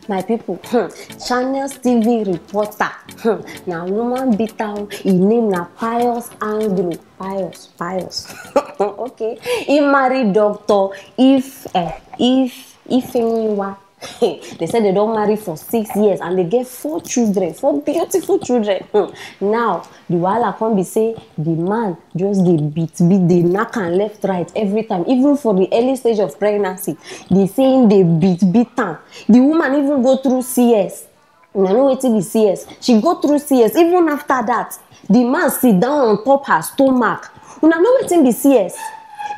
My people, Channels TV reporter, now woman beat out, his name na Pius Anglo, Pius. Okay, he married Doctor Ifeanyiwa. They said they don't marry for 6 years and they get 4 children, 4 beautiful children. Now the wahala come be say the man just dey beat, dey knack am left right every time, even for the early stage of pregnancy. They saying they beat am. The woman even go through CS. Una know wetin be CS? She go through CS. Even after that, the man sit down on top her stomach. Una know wetin be CS?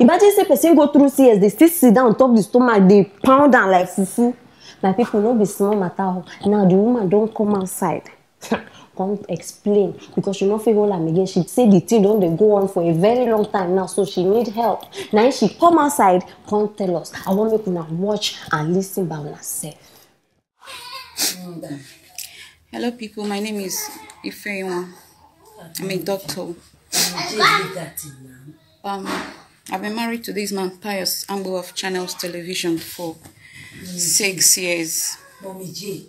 Imagine say person go through CS, they still sit down on top the stomach, they pound am like fufu. My people, no be small matter. Now the woman don't come outside, come explain, because she no fit hold am again. She say the thing don dey go on for a very long time now, so she need help. Now she come outside, come tell us. I want make una watch and listen by yourself. Hello people, my name is Ifeanyiwa. I'm a doctor. I've been married to this man, Pius Anglo of Channels Television, for 6 years. Mommy J.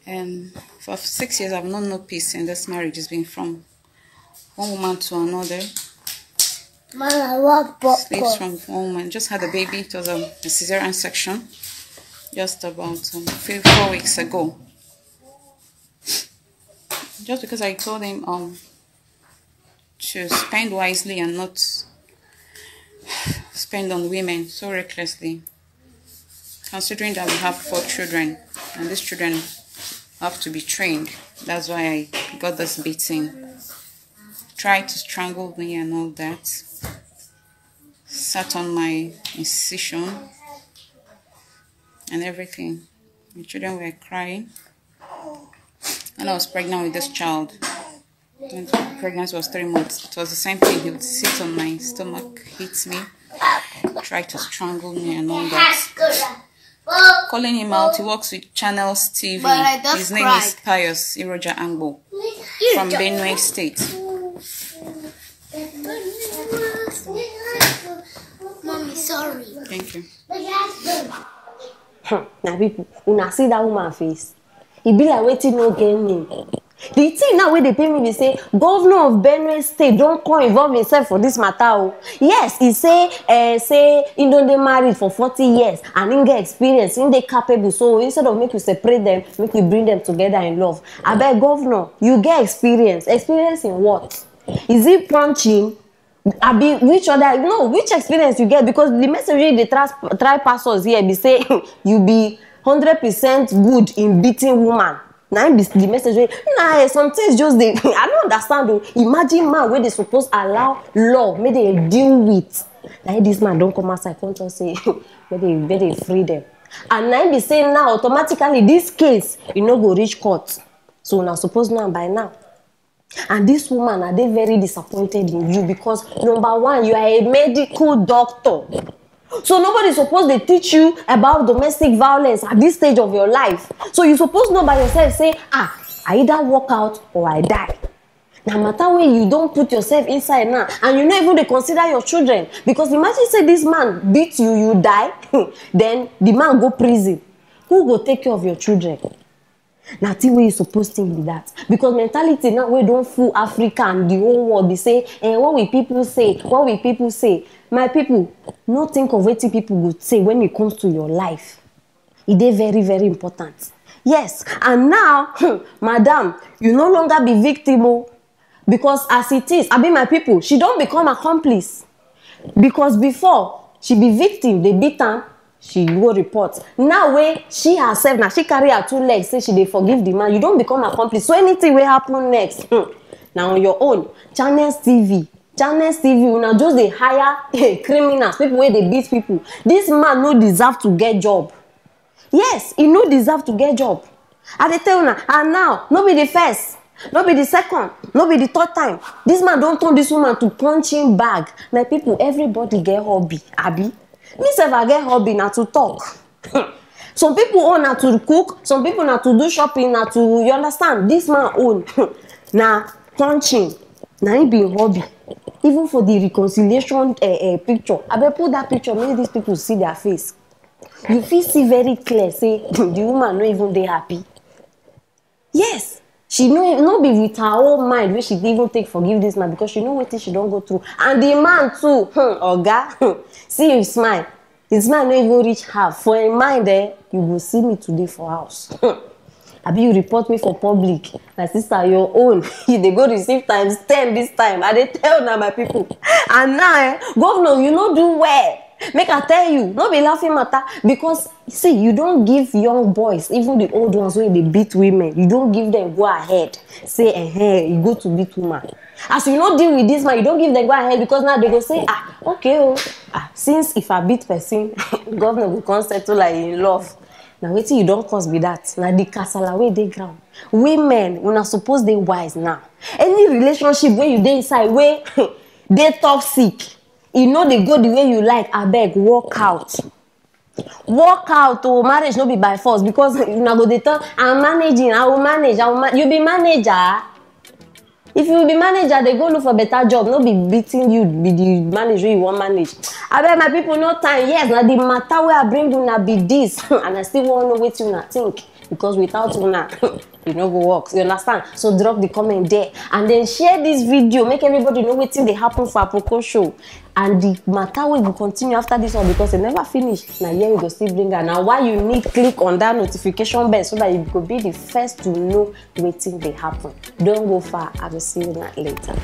And for 6 years, I've known no peace in this marriage. It's been from one woman to another. Sleeps from one woman. Just had a baby. It was a cesarean section just about 4 weeks ago. Just because I told him to spend wisely and not spend on women so recklessly, considering that we have 4 children and these children have to be trained. That's why I got this beating. Tried to strangle me and all that. Sat on my incision and everything. My children were crying. And I was pregnant with this child. When the pregnancy was 3 months, it was the same thing. He would sit on my stomach, hit me, try to strangle me and all that. Calling him out, he works with Channels TV. His name is Pius Iroja Angbo from Benue State. Mommy, sorry. Thank you. Now people, una see that woman face. It be like waiting no get name. The thing now where they pay me, they say governor of Benue State don't come involve himself for this matter. Yes, he say he don't dey married for 40 years and he get experience, he dey capable. So instead of make you separate them, make you bring them together in love. I beg governor, you get experience. Experience in what? Is it punching? I be which other? No, which experience you get? Because the message they try pass us here be say you be 100% good in beating woman. Now the message nah, some things just they I don't understand though. Imagine man where they supposed allow law, may they deal with. Like this man don't come outside, come just say where they free them. And now be saying now automatically this case you no go reach court. So now suppose now by now. And this woman are they very disappointed in you because number one, you are a medical doctor. So nobody's supposed to teach you about domestic violence at this stage of your life. So you supposed to know by yourself, say, I either walk out or I die. Now matter when you don't put yourself inside now, and you not even consider your children. Because imagine say this man beat you, you die, then the man go prison. Who go take care of your children? Now the way you supposed to be that. Because mentality now we don't fool Africa and the whole world. They say, what will people say? What will people say? My people, no think of what people would say when it comes to your life. It is very, very important. Yes, and now, madam, you no longer be victim. Because as it is, I mean my people, she don't become accomplice. Because before, she be victim, they beat her, she go report. Now when she herself, now she carry her 2 legs, say she dey forgive the man, you don't become accomplice. So anything will happen next. Now on your own, Channels TV, una just dey hire criminals, people where they beat people. This man no deserve to get job. Yes, he no deserve to get job. I dey tell una, and now no be the first, no be the second, no be the 3rd time. This man don't turn this woman to punching bag. My people, everybody get hobby, abi. Me sef I get hobby now to talk. Some people own na to cook, some people na to do shopping, na to, you understand? This man own na punching, na him be hobby. Even for the reconciliation picture, I better put that picture, make these people see their face. You feel see very clear say the woman no even dey happy. Yes, she no be with her own mind wey she even take forgive this man because she know wetin she don go through. And the man too, oga, see him smile. His smile no even reach half. For him mind, you go see me today for house. Abi you report me for public. My sister, your own. You dey go receive times 10 this time. I dey tell na my people. And now, governor, you no do well. Make I tell you, no be laughing matter because see, you don't give young boys, even the old ones when they beat women, you don't give them go ahead. Say, you go to beat woman. As you not deal with this man, you don't give them go ahead because now they go say, okay, since if I beat person, governor will come settle like in love. Now wait till you don't cause be that. Now the casala way they ground. Women, when I suppose they wise now. Any relationship where you dey inside, where they toxic. You know they go the way you like, I beg, walk out. Walk out, marriage no be by force because you na go dey talk, I'm managing, I will manage, you be manager. If you be manager, they go look for better job, no be beating you, be the manager you want manage. I beg my people, no time, yes, now the matter where I bring you na be this, and I still want to know what you na think. Because without una, you no go work. You understand? So drop the comment there and then share this video. Make everybody know what thing they happen for Aproko show. And the matter will continue after this one because it never finished. Now here we go still bring her. Now why you need click on that notification bell so that you could be the first to know what thing they happen. Don't go far. I will see you later.